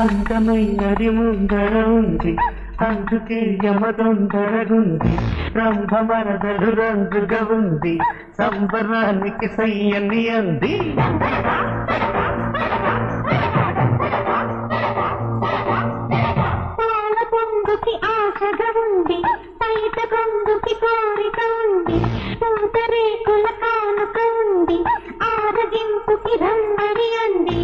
అందమైనది ముందర ఉంది, అందుకే యమదొందరగుంది. రంభమరదలు రంగుగా ఉంది, సంబరానికి సయ్యని అంది. పాల పొంగుకి ఆశగా ఉంది, బయట కొంగుకి కోరిక ఉంది. పూతరేకుల కానుక ఉంది, ఆరగింపుకి రమ్మని అంది.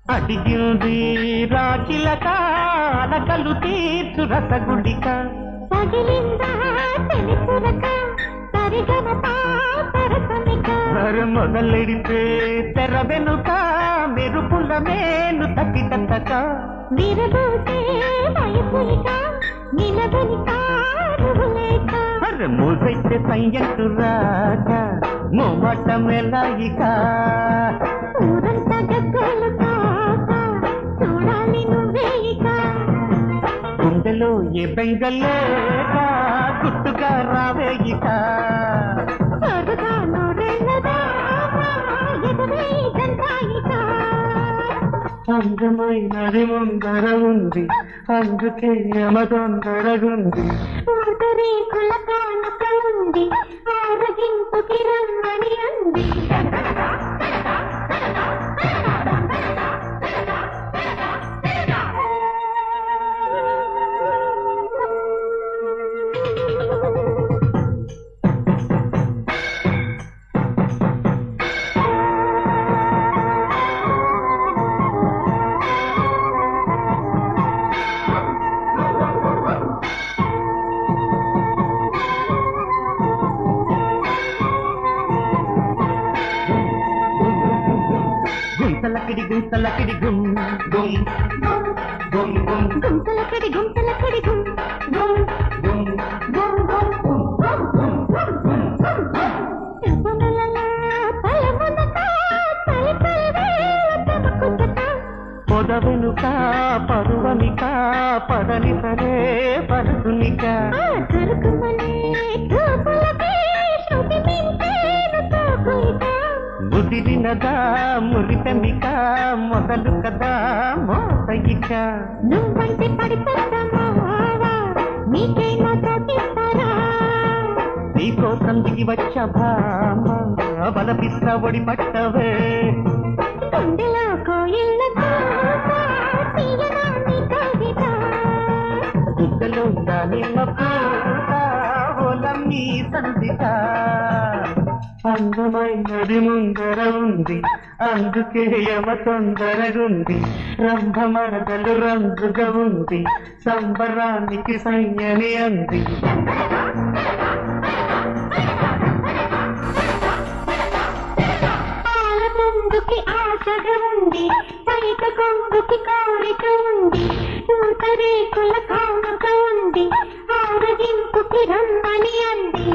అడిగింది రాచిలక, అలకలు తీర్చు రసగుడిక. పగిలిందా తెలుసురక, సరిగమప సరసమిక. మొదలెడితే తెర వెనుక, మెరుపుల మేలు తక్కితక. విరబోతే వయసులిక, నిలబలిక రువులేక. మూసైతే సయ్యట్టు రాక, మూమట మెలాయిక. ఊరంతా గగ్గోలు కాక, చూడాలి నువ్వేయిక. గుండెలో ఏ బెంగలేక, గుట్టుగా రావేయిక. సరదా నూరెళ్ళదా, ఎదురే జంటాయిక. అందమైనది ముందర ఉంది, అందుకే యమదొందరగుంది. పూతరేకుల కానుక ఉంది, ఆరగింపుకి రమ్మని అంది. గుంతలకిడి గుంతలకిడి గుం గుం గుం గుం. గుంతలకడి గుంతలకడి గుం గుం గుం గుం గుం గుం గుం గుం. పలమునక పలకలవే తమకుతక. పొదవెనుక పరువమిక, పదని సరే పరుసునిక. కరుకుమనే చూపులకే శృతి మించేను తోకుయిక. ముదిరినదా మురితమిక, మొదలు కదా మోసయిక. నువ్వంటే పడిపోతామా, నీకైనా తోటిస్తారా. నీకోసం దిగి వచ్చ భామ, బలపిస్త ఒడి పట్టవే. గుండెలో కోయిళ్ళ కూత, తీయనా నీ కవిత. గుడ్డలో దానిమ్మ పూత, ఓలమ్మీ సందిత. అందమైనది ముందర ఉంది, అందుకే యమ తొందరగుంది. రంభమరదలు రంగుగా ఉంది, సంబరానికి సయ్యని అంది. పాల పొంగుకి ఆశగా ఉంది, బయట కొంగుకి కోరిక ఉంది. పూతరేకుల కానుక ఉంది, ఆరగింపుకి రమ్మని అంది.